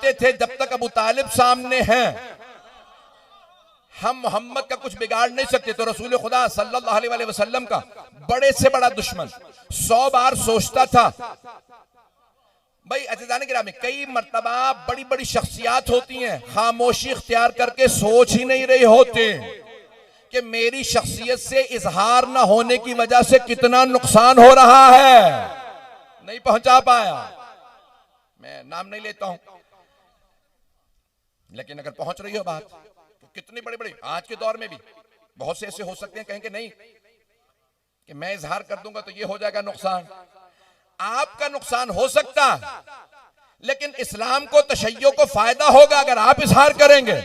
जानते थे जब तक अबू तालिब सामने हैं हम मोहम्मद का कुछ बिगाड़ नहीं सकते, तो रसूल खुदा सल्लल्लाहु अलैहि वसल्लम का बड़े से बड़ा दुश्मन 100 बार सोचता था। भाई अज़ीज़ान गिरामी, कई मर्तबा बड़ी बड़ी शख्सियात होती हैं, खामोशी इख्तियार करके सोच ही नहीं रहे होते कि मेरी शख्सियत से इजहार ना होने की वजह से कितना नुकसान हो रहा है। नहीं पहुंचा पाया, मैं नाम नहीं लेता हूं, लेकिन अगर पहुंच रही हो बात तो कितनी बड़ी बड़ी आज के दौर में भी बहुत से ऐसे हो सकते हैं, कहेंगे नहीं कि मैं इजहार कर दूंगा तो ये हो जाएगा नुकसान। आपका नुकसान हो सकता, लेकिन इस्लाम को, तशय्यो को फायदा होगा अगर आप इजहार करेंगे।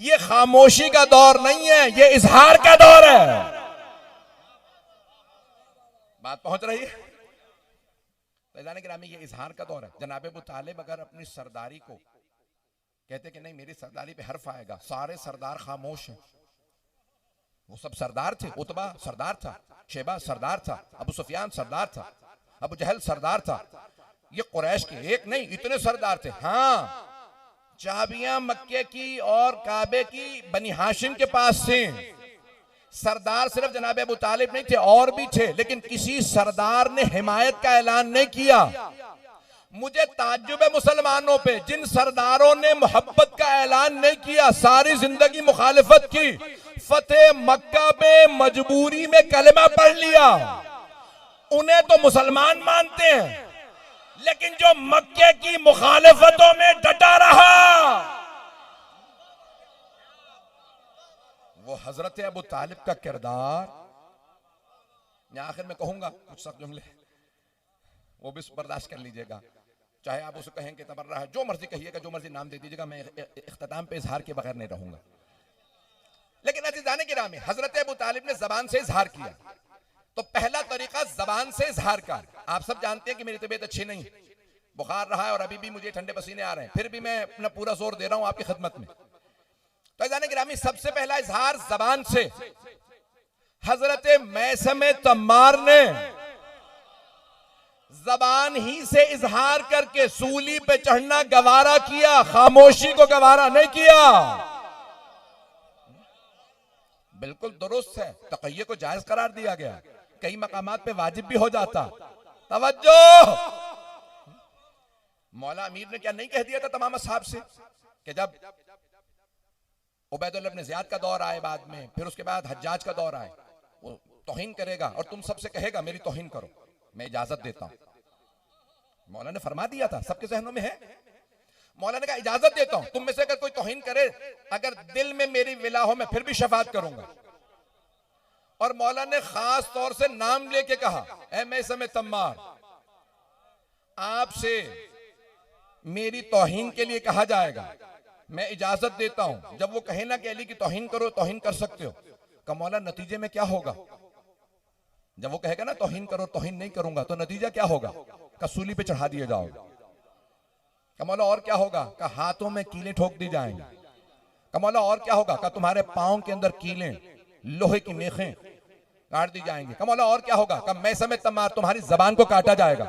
ये खामोशी का दौर नहीं है, ये इजहार का दौर है। बात पहुंच रही है? गिरामी, ये इजहार का दौर है। जनाब अबू तालिब अगर अपनी सरदारी को कहते कि नहीं मेरी सरदारी पे हर्फ आएगा, सारे सरदार खामोश हैं। वो सब सरदार थे, उतबा सरदार था, शेबा सरदार था, अबू सुफियान सरदार था, अबू जहल सरदार था, ये कुरैश के एक नहीं इतने सरदार थे। हाँ, चाबियां मक्के की और काबे की बनी हाशिम के पास थी। सरदार सिर्फ जनाब अबू तालिब नहीं थे, और भी थे, लेकिन किसी सरदार ने हिमायत का ऐलान नहीं किया। मुझे ताज्जुब है मुसलमानों पे, जिन सरदारों ने मोहब्बत का ऐलान नहीं किया, सारी जिंदगी मुखालिफत की, फतेह मक्का पे मजबूरी में कलमा पढ़ लिया, उन्हें तो मुसलमान मानते हैं। लेकिन जो मक्के की मुखालिफतों में डटा रहा, वो हजरत अबू तालिब का किरदार। मैं आखिर में कहूंगा कुछ सख्त जुमले, वो भी बर्दाश्त कर लीजिएगा, चाहे आप उसे कहें कि तबर्रा है, जो मर्जी कहिएगा, जो मर्जी नाम दे दीजिएगा, मैं इख्तिताम पे इजहार के बगैर नहीं रहूंगा। लेकिन अज़ीज़ान गिरामी, हजरत अबू तालिब ने जबान से इजहार किया, तो पहला तरीका जबान से इजहार का। आप सब जानते हैं कि मेरी तबीयत अच्छी नहीं, बुखार रहा है और अभी भी मुझे ठंडे पसीने आ रहे हैं, फिर भी मैं अपना पूरा जोर दे रहा हूं आपकी खिदमत में। तो अज़ीज़ान गिरामी, सबसे पहला इजहार जबान से। हजरत मैसम तम्मार ने जबान ही से इजहार करके सूली पे चढ़ना गवारा किया, खामोशी को गवारा नहीं किया। बिल्कुल दुरुस्त है, तक़य्युद को जायज करार दिया गया, कई मकामात पे वाजिब भी हो जाता। तवज्जो, मौला अमीर ने क्या नहीं कह दिया था तमाम असहाब से कि जब उबैदुल्लाह इब्न ज़ियाद का दौर आए, बाद में फिर उसके बाद हज्जाज का दौर आए, वो तौहीन करेगा और तुम सबसे कहेगा मेरी तौहीन करो, मैं इजाजत देता हूं। मौला ने फरमा दिया था, सबके जहनों में है। मौला ने कहा इजाजत देता हूं, तुम में से अगर कोई तौहीन करे, अगर दिल में मेरी विला हो, मैं फिर भी शफाअत करूंगा। और मौला ने खास तौर से नाम लेके कहा, ऐ मैसम तम्मार, आपसे मेरी तौहीन के लिए कहा जाएगा, मैं इजाजत देता हूं। जब वो कहे ना कि अली की तौहीन करो, तौहीन कर सकते हो, का मौला नतीजे में क्या होगा? जब वो कहेगा ना तौहीन करो, तौहीन नहीं करूंगा, तो नतीजा क्या होगा? का सूली पे चढ़ा दिए जाओगे। का मौला और क्या होगा? का हाथों में कीलें ठोक दी जाएंगी। का मौला और क्या होगा? का तुम्हारे पांव के अंदर कीलें, लोहे की मेखें काट दी जाएंगी। का मौला और क्या होगा? का मैसम तम्मार, तुम्हारी जबान को काटा जाएगा।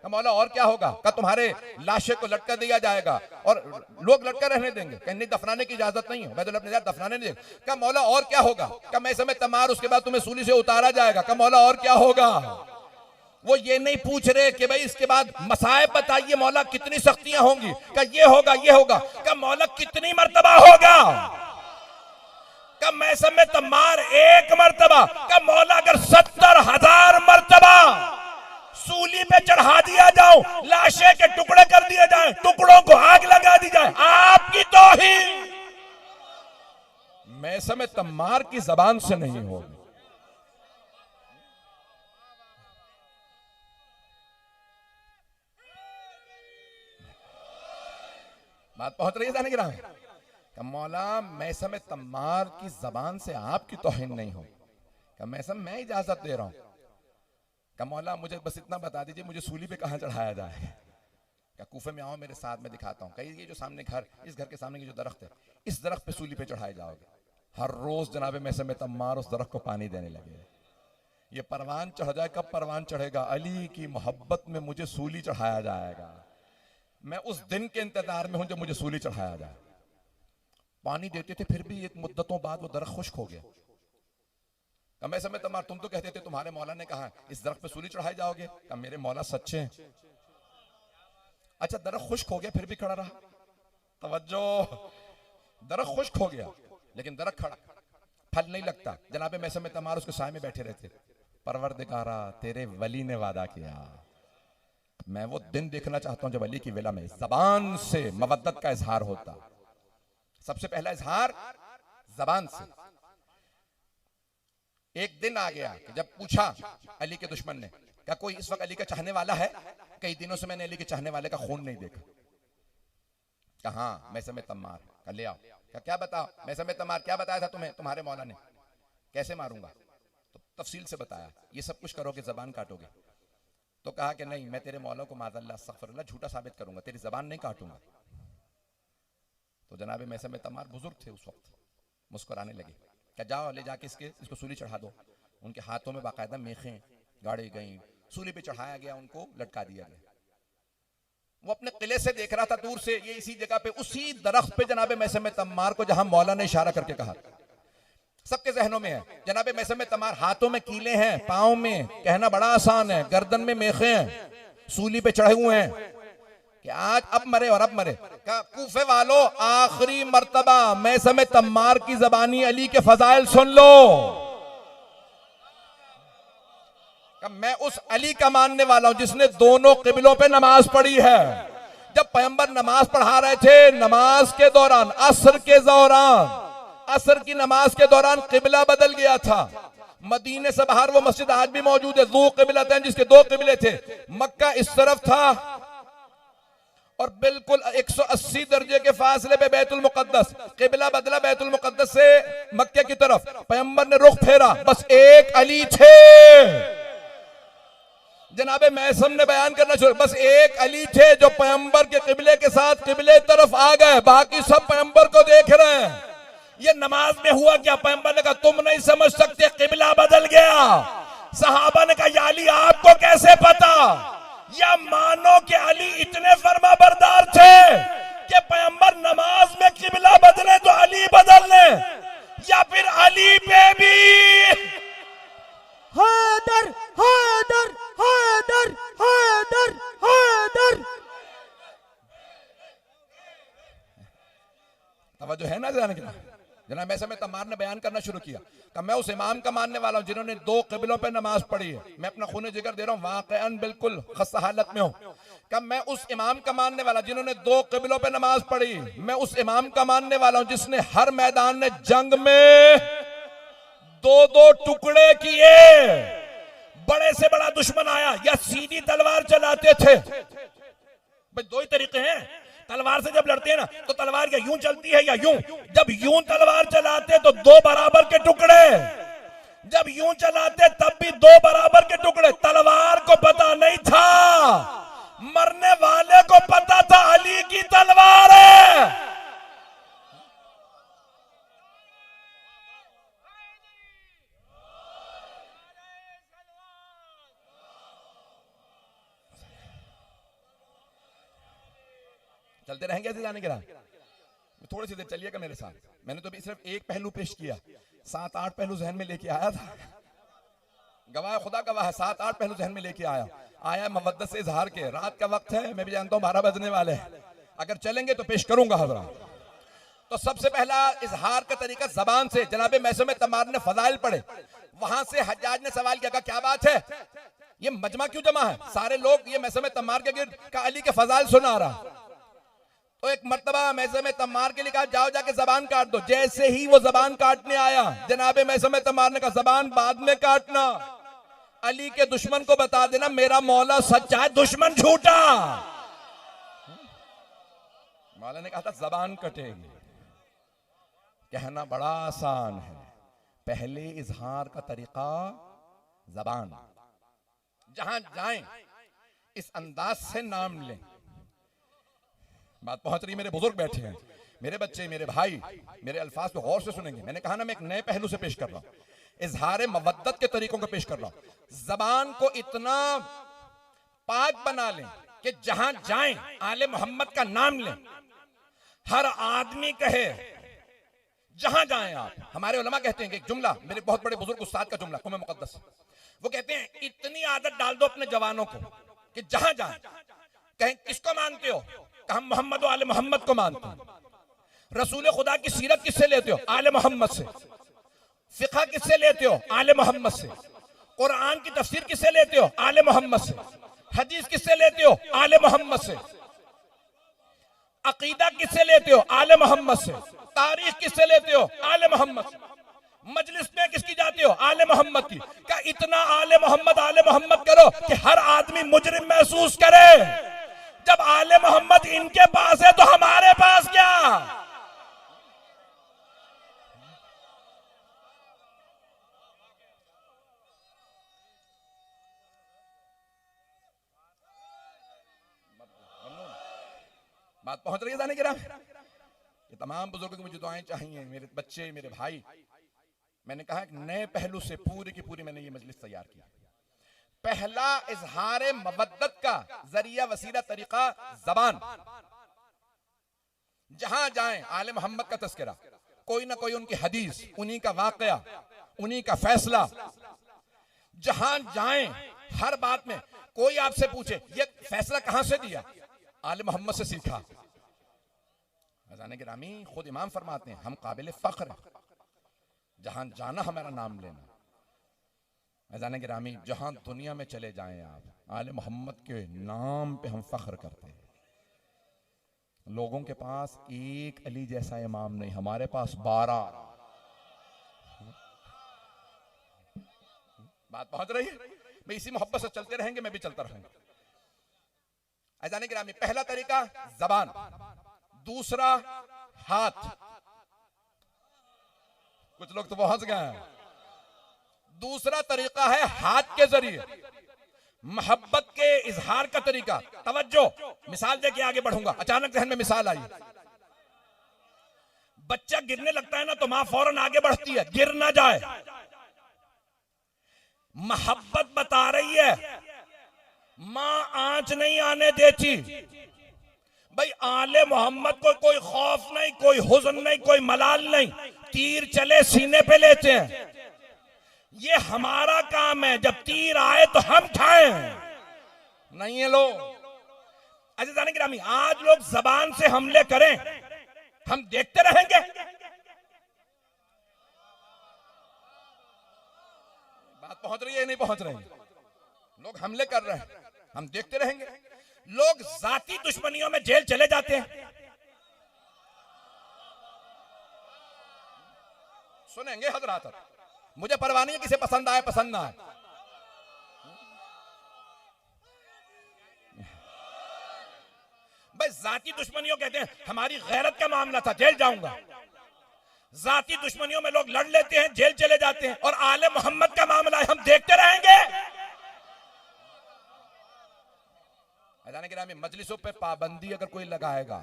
का मौला और क्या होगा? का तुम्हारे लाशे को लटका दिया जाएगा और लोग लटका रहने देंगे, कहीं दफनाने की इजाजत नहीं है, उबैदुल्लाह इब्न ज़ियाद दफनाने नहीं देंगे। का मौला और क्या होगा? का मैसम तम्मार, उसके बाद तुम्हें सूली से उतारा जाएगा। का मौला और क्या होगा? वो ये नहीं पूछ रहे कि भाई इसके बाद मसाइब बताइए मौला, कितनी सख्तियां होंगी, का ये होगा, ये होगा, का मौला कितनी मर्तबा होगा? का मैसम तम्मार एक मर्तबा, का मौला अगर 70,000 मर्तबा सूली पे चढ़ा दिया जाओ, लाशे के टुकड़े कर दिए जाए, टुकड़ों को आग लगा दी जाए, आपकी तौहीन मैसम तम्मार की जबान से नहीं होगी। बात पहुंच रही है जाने गिरा? मौला मैसम तम्मार की जबान से आपकी तौहीन नहीं हो। मैसम मैं इजाजत दे रहा हूं। का मौला मुझे बस इतना बता दीजिए, मुझे सूली पे कहां चढ़ाया जाए? क्या कूफे में आओ मेरे साथ, मैं दिखाता हूं। कहीं ये जो सामने घर, इस घर के सामने की जो दरख्त है, इस दरख्त पे सूली पे चढ़ाए जाओगे। हर रोज जनाब मैसम तम्मार उस दरख्त को पानी देने लगे। ये परवान चढ़ जाए, कब परवान चढ़ेगा? अली की मोहब्बत में मुझे सूली चढ़ाया जाएगा। मैं उस दिन के इंतजार में हूं जब मुझे सूली चढ़ाया जाए। पानी देते थे फिर भी एक मुद्दतों बाद वो दरख्त खुश्क हो गया। कम ऐसे में तुम तो कहते थे तुम्हारे मौला ने कहा इस दरख्त पे सूली चढ़ाए जाओगे। कम मेरे मौला सच्चे हैं। अच्छा दरख्त खुश्क हो गया फिर भी खड़ा रहा। तवज्जो, दरख्त खुश्क हो गया लेकिन दरख्त खड़ा, फल नहीं लगता। जनाबे मैसम तमार उसके साए में बैठे रहते। परवरदिगारा तेरे वली ने वादा किया, मैं वो दिन देखना चाहता हूं जब अली की विला में जबान से मवद्दत का इजहार होता। सबसे पहला इजहार जबान से। एक दिन आ गया कि जब पूछा अली के दुश्मन ने, क्या कोई इस वक्त अली का चाहने वाला है? कई दिनों से मैंने अली के चाहने वाले का खून नहीं देखा। कहा मैसम तम्मार का ले आओ। क्या बताओ मैसम तम्मार, क्या बताया था तुम्हें तुम्हारे मौला ने? कैसे मारूंगा? तो तफसील से बताया, ये सब कुछ करोगे जबान काटोगे। तो कहा कि नहीं, मैं तेरे मौला को माज़अल्लाह अस्तग़फिरुल्लाह झूठा साबित करूंगा, तेरी जबान नहीं काटूंगा। तो जनाब मैसम तम्मार बुजुर्ग थे उस वक्त, मुस्कुराने लगे। क्या जाओ ले जाके इसको सूली चढ़ा दो। उनके हाथों में बाकायदा मेखें गाड़ी गई, सूली पे चढ़ाया गया, उनको लटका दिया गया। वो अपने किले से देख रहा था दूर से, ये इसी जगह पे उसी दरख्त पे जनाब मैसम तम्मार को जहां मौला ने इशारा करके कहा। सबके जहनों में है जनाब मैसम तम्मार, हाथों में कीले हैं, पांव में, कहना बड़ा आसान है, गर्दन में मेखे हैं, सूली पे चढ़े हुए हैं कि आज अब मरे और अब मरे। कूफे वालों, आखिरी मर्तबा मैसम तम्मार की जबानी अली के फजाइल सुन लो। मैं उस अली का मानने वाला हूं जिसने दोनों किबलों पे नमाज पढ़ी है। जब पैगंबर नमाज पढ़ा रहे थे, नमाज के दौरान, असर के दौरान, असर की नमाज के दौरान किबला बदल गया था। मदीने से बाहर वो मस्जिद आज भी मौजूद है, दो किबलतैन, जिसके दो किबले थे। मक्का इस तरफ था और बिल्कुल 180 दर्जे के फासले पे बैतुल मुकद्दस। किबला बदला बैतुल मुकद्दस से मक्के की तरफ, पैगंबर ने रुख फेरा, बस एक अली थे। जनाबे मैसम ने बयान करना शुरू, बस एक अली थे जो पैगंबर के किबले के साथ किबले तरफ आ गए, बाकी सब पैगंबर को देख रहे हैं। ये नमाज में हुआ क्या? पैगंबर ने कहा तुम नहीं समझ सकते, किबला बदल गया। सहाबा ने कहा या अली आपको कैसे पता? या मानो कि अली इतने फर्मा बरदार थे कि पैगंबर नमाज में किबला बदले तो अली बदल ले, या फिर अली पे भी हैदर हैदर हैदर हैदर हैदर। तवज्जो है ना जाने के? जनाब मैसम तम्मार ने बयान करना शुरू किया कि मैं उस इमाम का मानने वाला हूं जिन्होंने दो किबलों पे नमाज पढ़ी है। मैं अपना खून जिगर दे रहा हूं, वाक़अन बिल्कुल खस्ता हालत में हूं। कि मैं उस इमाम का मानने वाला जिन्होंने दो किबलों पे नमाज पढ़ी। मैं उस इमाम का मानने वाला हूं जिसने हर मैदान में जंग में दो दो टुकड़े किए। बड़े से बड़ा दुश्मन आया, या सीधी तलवार चलाते थे। भाई दो ही तरीके हैं, तलवार से जब लड़ते हैं ना तो तलवार या यूं चलती है या यूं। जब यूं तलवार चलाते तो दो बराबर के टुकड़े, जब यूं चलाते तब भी दो बराबर के टुकड़े। तलवार को पता नहीं था, मरने वाले को पता था अली की तलवार है। चलते रहेंगे ऐसे जाने के राह। थोड़ी सी देर चलिएगा मेरे साथ। मैंने तो अभी सिर्फ एक पहलू पेश किया, 7-8 पहलू जहन में लेके आया था। गवाह खुदा गवाह है, 7-8 पहलू जहन में लेके आया मवद्दत से इजहार के। रात का वक्त है, मैं भी जानता हूं 12 बजने वाले हैं। अगर चलेंगे तो पेश करूंगा हज़रात। तो सबसे पहला इजहार का तरीका जबान से। जनाबे मैसम तम्मार ने फजाइल पढ़े, वहां से हज्जाज ने सवाल किया क्या बात है, ये मजमा क्यों जमा है? सारे लोग ये मैसम तम्मार के गिर्द का अली के फजाइल सुना रहा। तो एक मर्तबा मैसम तम्मार के लिए कहा जाओ जाके जबान काट दो। जैसे ही वो जबान काटने आया, जनाबे मैसम तम्मार ने कहा जबान बाद में काटना, अली के दुश्मन को बता देना मेरा मौला सच्चा है, दुश्मन झूठा। मौला ने कहा था जबान कटेगी। कहना बड़ा आसान है, पहले इजहार का तरीका जबान। जहां जाएं इस अंदाज से नाम लें। बात पहुंच रही, मेरे बुजुर्ग बैठे हैं, मेरे बच्चे, मेरे भाई, मेरे अल्फाज पे गौर से सुनेंगे। मैंने कहा ना मैं एक नए पहलू से पेश कर रहा हूं, इजहार मवद्दत के तरीकों को पेश कर रहा हूं। जबान को इतना पाक बना लें कि जहां जाएं आले मोहम्मद का नाम लें, हर आदमी कहे जहां जाएं आप। हमारे उलमा कहते हैं कि एक जुमला, मेरे बहुत बड़े बुजुर्ग उस्ताद का जुमला कुमे मुकद्दस, वो कहते हैं इतनी आदत डाल दो अपने जवानों को कि जहां जाएं कहें किसको मानते हो, हम मोहम्मद आले मोहम्मद को मानते हैं। रसूल खुदा की सीरत किससे लेते हो, आले मोहम्मद से। फिक़ह किससे लेते हो, आले मोहम्मद से। कुरान की तफसीर किससे लेते हो, आले मोहम्मद से। हदीस किससे लेते हो, आले मोहम्मद से। अकीदा किससे लेते हो, आले मोहम्मद से। तारीख किससे लेते हो, आले मोहम्मद से। मजलिस में किसकी जाते हो, आले मोहम्मद की। क्या इतना आले मोहम्मद करो कि हर आदमी मुजरिम महसूस करे। जब आले मोहम्मद इनके पास है तो हमारे पास क्या। बात पहुंच रही है जाने के राम। ये तमाम बुजुर्गों की मुझे दुआएं चाहिए, मेरे बच्चे, मेरे भाई। मैंने कहा एक नए पहलू से पूरी की पूरी मैंने ये मजलिस तैयार की। पहला इजहार मवद्दत का जरिया, वसीला, तरीका जबान। जहां जाएं आले मोहम्मद का तस्करा, कोई ना कोई उनकी हदीस, उन्हीं का वाकया, उन्हीं का फैसला। जहां जाएं हर बात में कोई आपसे पूछे ये फैसला कहां से दिया, आले मोहम्मद से सीखा। अज़ान गिरामी खुद इमाम फरमाते हैं हम काबिल फख्र हैं, जहां जाना हमारा नाम लेना। अज़ान गिरामी जहां दुनिया में चले जाएं आप, आले मोहम्मद के नाम पे हम फख्र करते हैं। लोगों के पास एक अली जैसा इमाम नहीं, हमारे पास 12। बात पहुंच रही है। मैं इसी मोहब्बत से चलते रहेंगे, मैं भी चलता रहूंगा। अज़ान गिरामी पहला तरीका जबान, दूसरा हाथ। कुछ लोग तो पहुंच गए हैं। दूसरा तरीका है हाथ के जरिए मोहब्बत के इजहार का तरीका। तवज्जो, मिसाल देके आगे बढ़ूंगा। अचानक जहन में मिसाल आई। बच्चा गिरने लगता है ना तो मां फौरन आगे बढ़ती है, गिर ना जाए। मोहब्बत बता रही है, मां आंच नहीं आने देती। भाई आले मोहम्मद को कोई खौफ नहीं, कोई हुज़्न नहीं, कोई मलाल नहीं। तीर चले सीने पे लेते हैं। ये हमारा काम है, जब तीर आए तो हम खाएं, नहीं है लोग। अज़ीज़ान गिरामी आज लोग जबान से हमले करें, हम देखते रहेंगे। बात पहुंच रही है नहीं पहुंच रही। लोग हमले कर रहे हैं, हम देखते रहेंगे। लोग जाती दुश्मनियों में जेल चले जाते हैं, सुनेंगे हजरात। मुझे परवाह नहीं है किसे पसंद आए पसंद ना आए। भाई जाती दुश्मनियों कहते हैं हमारी गैरत का मामला था, जेल जाऊंगा। जाती दुश्मनियों में लोग लड़ लेते हैं, जेल चले जाते हैं। और आले मोहम्मद का मामला है, हम देखते रहेंगे। अज़ान गिरामी मजलिसों पे पाबंदी अगर कोई लगाएगा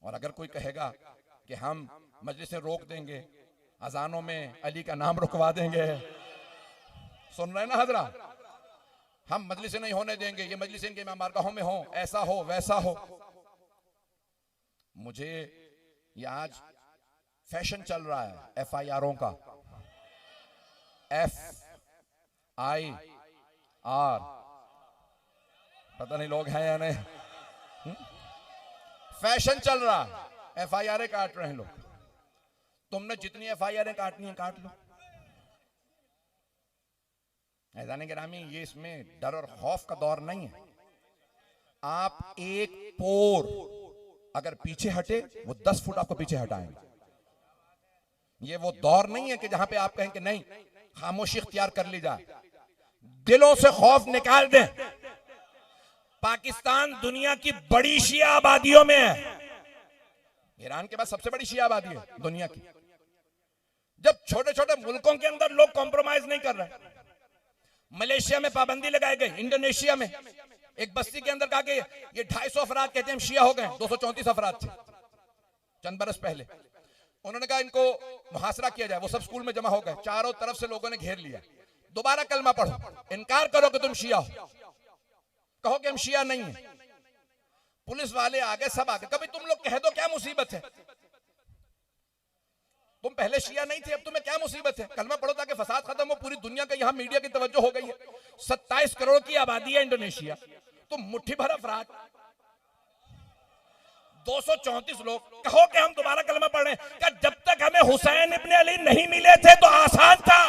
और अगर कोई कहेगा कि हम मजलिसें रोक देंगे, अजानों में अली का नाम रुकवा देंगे, सुन रहे ना हजरा, हम मजलिसें नहीं होने देंगे, ये मजलिसें इनके इमामबारगाहों में हो, ऐसा हो वैसा हो। मुझे ये आज फैशन चल रहा है FIRों का, FIR, पता नहीं लोग हैं या नहीं। फैशन चल रहा है, FIR काट रहे हैं लोग। तुमने जितनी FIR काटनी है काट लो। ऐज़ान गिरामी ये इसमें डर और खौफ का दौर नहीं है। आप एक पोर अगर पीछे हटे, वो 10 फुट आपको पीछे हटाएंगे। ये वो दौर नहीं है कि जहां पे आप कहें कि नहीं, खामोशी इख्तियार कर ली जाए। दिलों से खौफ निकाल दें। पाकिस्तान दुनिया की बड़ी शिया आबादियों में है। ईरान के बाद सबसे बड़ी शिया आबादी है दुनिया की। जब छोटे छोटे मुल्कों के अंदर लोग कॉम्प्रोमाइज नहीं कर रहे, मलेशिया में पाबंदी लगाई गई, इंडोनेशिया में एक बस्ती के अंदर कहा कि ये 250 अफराद कहते हैं हम शिया हो गए। 234 अफराद थे चंद बरस पहले। उन्होंने कहा इनको मुहासरा किया जाए। वो सब स्कूल में जमा हो गए, चारों तरफ से लोगों ने घेर लिया। दोबारा कलमा पढ़ो, इनकार करो कि तुम शिया हो, कहो कि हम शिया नहीं है। पुलिस वाले आगे, सब आगे, कभी तुम लोग कह दो क्या मुसीबत है? तुम पहले शिया नहीं थे, अब तुम्हें क्या मुसीबत है? कलमा पढ़ो ताकि फसाद खत्म हो। पूरी दुनिया का यहां मीडिया की तवज्जो हो गई है। 27 करोड़ की आबादी है इंडोनेशिया, तुम मुट्ठी भर अफराद, 234 लोग, कहो कि हम दोबारा कलमा पढ़ रहे हैं। क्या जब तक हमें हुसैन इब्न अली नहीं मिले थे तो आसान था?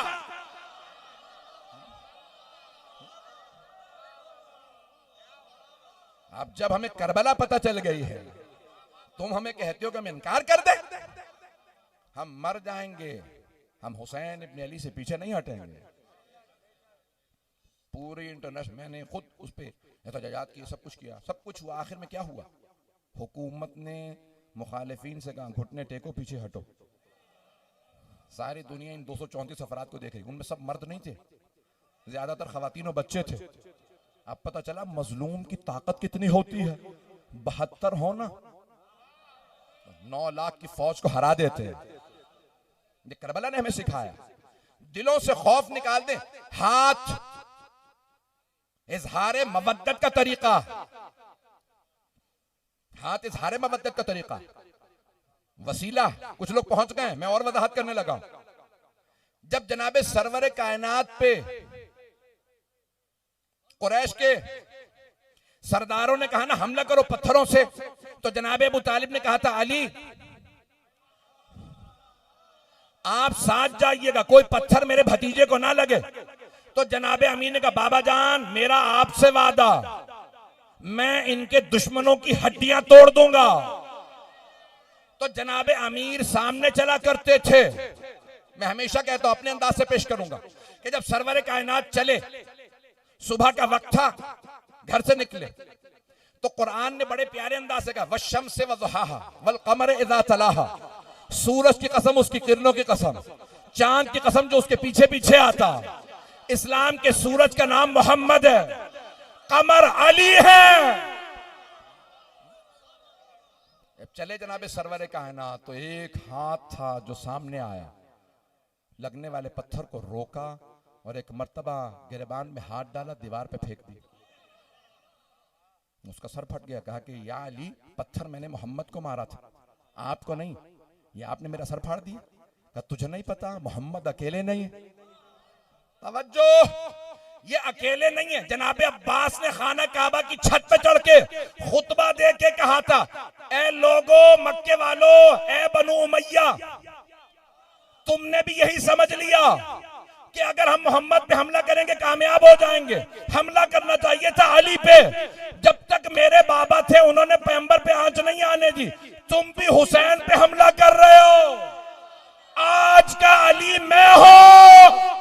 अब जब हमें करबला पता चल गई है, तुम हमें कहते हो कि हम इनकार कर दे? हम मर जाएंगे, हम हुसैन इब्न अली से पीछे नहीं हटेंगे। पूरी इंटरनेशनल, मैंने खुद उस पर एहतजाजात किए, सब कुछ किया, सब कुछ हुआ। आखिर में क्या हुआ? हुकूमत ने मुखालिफिन से कहा घुटने टेको, पीछे हटो। सारी दुनिया इन 234 अफराद को देख रही, उनमें सब मर्द नहीं थे, ज्यादातर खवातीन और बच्चे थे। अब पता चला मजलूम की ताकत कितनी होती है। 72 हो ना, 9 लाख की फौज को हरा देते हैं। ये करबला ने हमें सिखाया। दिलों से खौफ निकाल दे, हाथ इजहारे मवद्दत का तरीका, हाथ इजहारे मवद्दत का तरीका, वसीला। कुछ लोग पहुंच गए, मैं और वजाहत करने लगा। जब जनाबे सरवरे कायनात पे कुरैश के सरदारों ने कहा ना हमला करो पत्थरों से, तो जनाबे अबू तालिब ने कहा था अली आप साथ जाइएगा, कोई पत्थर मेरे भतीजे को ना लगे। तो जनाबे अमीर ने कहा बाबा जान मेरा आपसे वादा, मैं इनके दुश्मनों की हड्डियां तोड़ दूंगा। तो जनाबे अमीर सामने चला करते थे। मैं हमेशा कहता हूं, अपने अंदाज से पेश करूंगा कि जब सरवरे कायनात चले, सुबह का वक्त था, घर से निकले, तो कुरान ने बड़े प्यारे अंदाज से कहा वश्शम्स वज़ुहाहा वल क़मर इज़ा तलाहा, सूरज की कसम, उसकी किरणों की कसम, चांद की कसम जो उसके पीछे पीछे आता। इस्लाम के सूरज का नाम मोहम्मद है, कमर अली है। अब चले जनाबे सरवरे कायनात, तो एक हाथ था जो सामने आया, लगने वाले पत्थर को रोका और एक मर्तबा गिरबान में हाथ डाला, दीवार पे फेंक दी। उसका सर फट गया। कहा कि या अली पत्थर मैंने मोहम्मद को मारा था, आपको नहीं, ये आपने मेरा सर फाड़ दिया। कहा तुझे नहीं पता मोहम्मद अकेले नहीं है। तवज्जो, ये अकेले नहीं है। जनाबे अब्बास ने खाना काबा की छत पे चढ़ के खुतबा दे के कहा था, ए लोगो मक्के वालो, ए बनु उमैया, तुमने भी यही समझ लिया कि अगर हम मोहम्मद पे हमला करेंगे कामयाब हो जाएंगे। हमला करना चाहिए था अली पे। जब तक मेरे बाबा थे उन्होंने पैगंबर पे आंच नहीं आने दी। तुम भी हुसैन पे हमला कर रहे हो। आज का अली मैं हूं।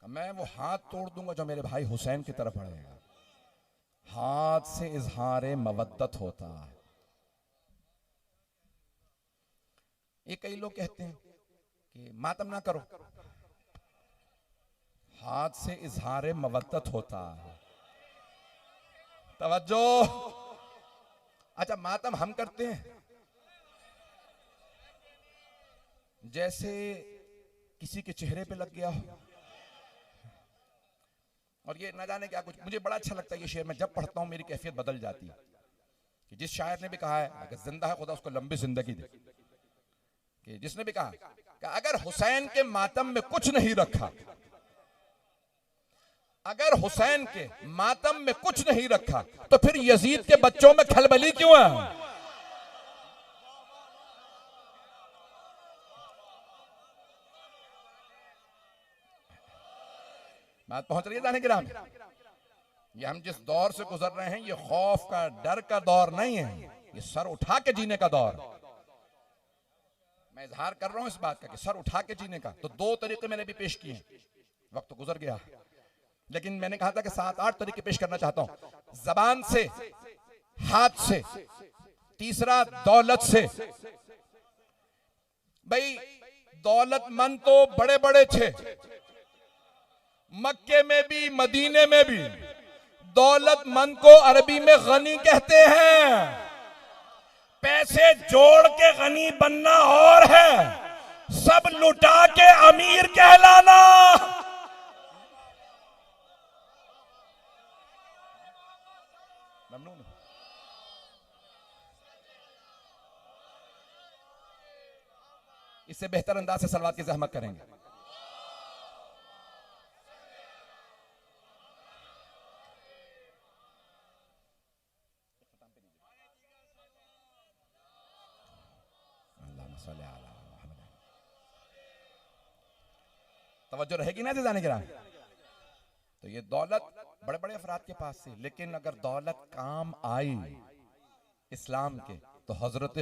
मैं वो हाथ तोड़ दूंगा जो मेरे भाई हुसैन की तरफ बढ़ेगा। हाथ से इजहारे मवद्दत होता है। ये कई लोग कहते हैं कि मातम ना करो, हाथ से इजहारे मवद्दत होता है। तवज्जो, अच्छा मातम हम करते हैं जैसे किसी के चेहरे पे लग गया हो, और ये ना जाने क्या कुछ। मुझे बड़ा अच्छा लगता है ये शेर, मैं जब पढ़ता हूं मेरी कैफियत बदल जाती है। कि जिस शायर ने भी कहा है अगर जिंदा है खुदा उसको लंबी जिंदगी दे, कि जिसने भी कहा कि अगर हुसैन के मातम में कुछ नहीं रखा, अगर हुसैन के मातम में कुछ नहीं रखा तो फिर यजीद के बच्चों में खलबली क्यों है? बात पहुंच रही है जाने गिराम। ये हम जिस दौर से गुजर रहे हैं, ये खौफ का, डर का दौर नहीं है, ये सर उठा के जीने का दौर। मैं इजहार कर रहा हूं इस बात का कि सर उठा के जीने का। तो 2 तरीके मैंने भी पेश किए, वक्त तो गुजर गया, लेकिन मैंने कहा था कि 7-8 तरीके पेश करना चाहता हूं। जबान से, हाथ से, तीसरा दौलत से। भाई दौलतमंद तो बड़े बड़े थे, मक्के में भी मदीने में भी दौलतमंद को अरबी में गनी कहते हैं। पैसे जोड़ के गनी बनना और है, सब लुटा के अमीर कहलाना। इससे बेहतर अंदाज से सलवात की ज़हमत करेंगे। तवज्जो रहेगी ना जाने के राह। तो ये दौलत बड़े बड़े अफराद के पास से, लेकिन अगर दौलत काम आई इस्लाम के तो हजरत